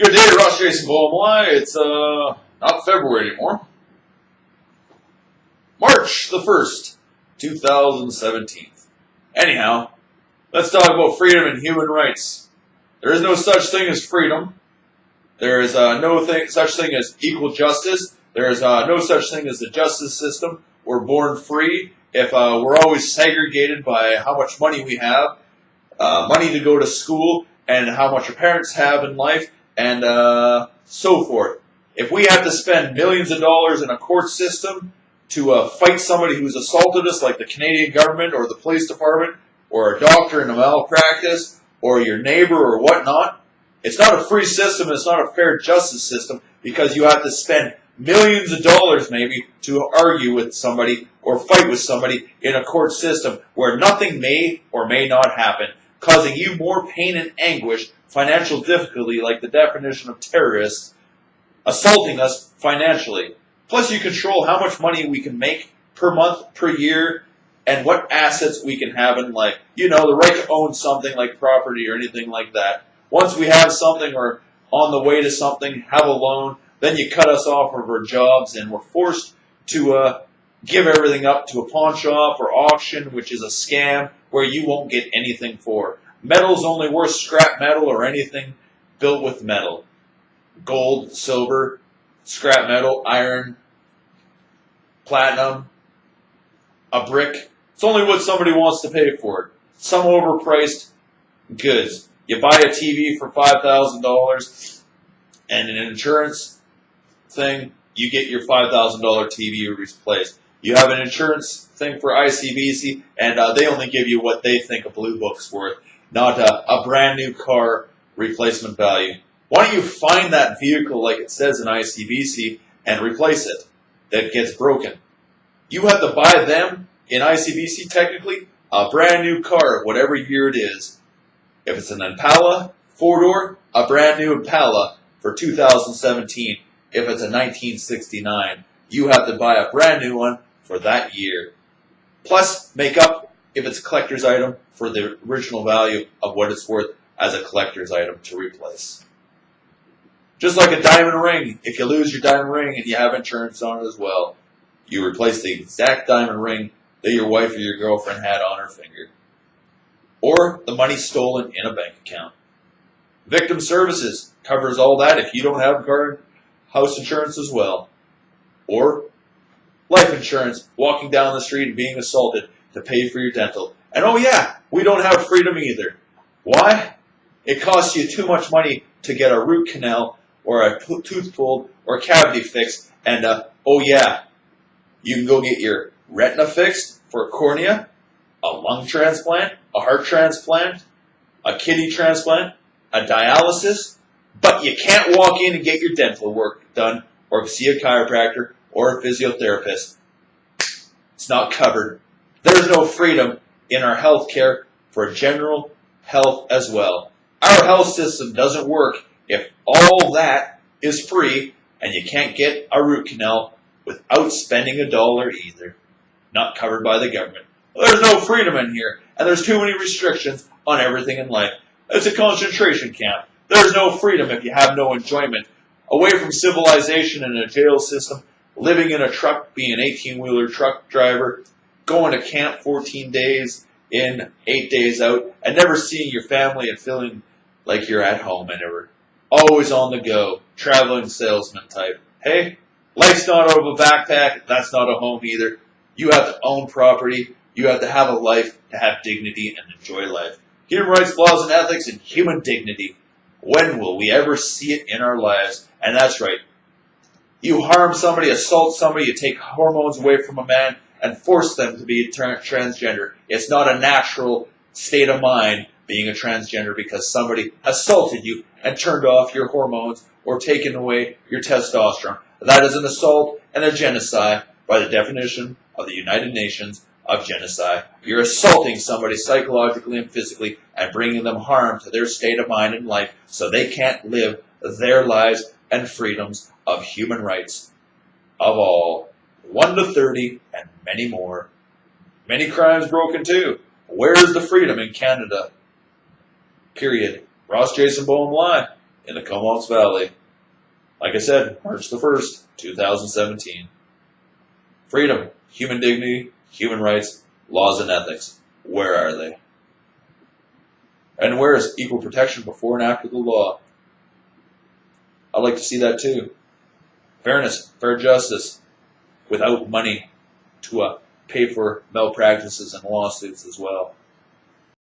Good day, Ross Jason Bowen. It's not February anymore. March the 1st, 2017. Anyhow, let's talk about freedom and human rights. There is no such thing as freedom. There is such thing as equal justice. There is no such thing as the justice system. We're born free. If we're always segregated by how much money we have, money to go to school, and how much our parents have in life, and so forth. If we have to spend millions of dollars in a court system to fight somebody who's assaulted us, like the Canadian government or the police department, or a doctor in a malpractice, or your neighbor or whatnot, it's not a free system, it's not a fair justice system, because you have to spend millions of dollars maybe to argue with somebody or fight with somebody in a court system where nothing may or may not happen, causing you more pain and anguish, financial difficulty, like the definition of terrorists, assaulting us financially. Plus, you control how much money we can make per month, per year, and what assets we can have in life. You know, the right to own something like property or anything like that. Once we have something or on the way to something, have a loan, then you cut us off of our jobs and we're forced to give everything up to a pawn shop or auction, which is a scam where you won't get anything for. Metal's only worth scrap metal or anything built with metal. Gold, silver, scrap metal, iron, platinum, a brick. It's only what somebody wants to pay for it. Some overpriced goods. You buy a TV for $5,000 and an insurance thing, you get your $5,000 TV replaced. You have an insurance thing for ICBC, and they only give you what they think a blue book's worth, not a brand new car replacement value. Why don't you find that vehicle like it says in ICBC and replace it that gets broken? You have to buy them in ICBC technically a brand new car, whatever year it is. If it's an Impala 4-door, a brand new Impala for 2017. If it's a 1969, you have to buy a brand new one for that year. Plus, make up, if it's a collector's item, for the original value of what it's worth as a collector's item to replace. Just like a diamond ring, if you lose your diamond ring and you have insurance on it as well, you replace the exact diamond ring that your wife or your girlfriend had on her finger. Or the money stolen in a bank account. Victim services covers all that if you don't have house insurance as well. Or life insurance, walking down the street and being assaulted to pay for your dental. And oh yeah, we don't have freedom either. Why? It costs you too much money to get a root canal or a tooth pulled or cavity fixed. And oh yeah, you can go get your retina fixed for a cornea, a lung transplant, a heart transplant, a kidney transplant, a dialysis, but you can't walk in and get your dental work done or see a chiropractor or a physiotherapist. It's not covered. There's no freedom in our health care for general health as well. Our health system doesn't work if all that is free and you can't get a root canal without spending $1 either. Not covered by the government. There's no freedom in here, and there's too many restrictions on everything in life. It's a concentration camp. There's no freedom if you have no enjoyment. Away from civilization in a jail system, living in a truck, being an 18-wheeler truck driver, going to camp 14 days in, 8 days out, and never seeing your family and feeling like you're at home and ever. Always on the go, traveling salesman type. Hey, life's not out of a backpack. That's not a home either. You have to own property. You have to have a life to have dignity and enjoy life. Human rights, laws, and ethics, and human dignity. When will we ever see it in our lives? And that's right. You harm somebody, assault somebody, you take hormones away from a man and force them to be transgender. It's not a natural state of mind being a transgender because somebody assaulted you and turned off your hormones or taken away your testosterone. That is an assault and a genocide by the definition of the United Nations of genocide. You're assaulting somebody psychologically and physically and bringing them harm to their state of mind and life so they can't live their lives and freedoms of human rights of all, 1 to 30 and many more. Many crimes broken too. Where is the freedom in Canada? Period. Ross Jason Bowen Live. in the Comox Valley. Like I said, March the 1st, 2017. Freedom, human dignity, human rights, laws and ethics. Where are they? And where is equal protection before and after the law? I'd like to see that too. Fairness, fair justice, without money to pay for malpractices and lawsuits as well.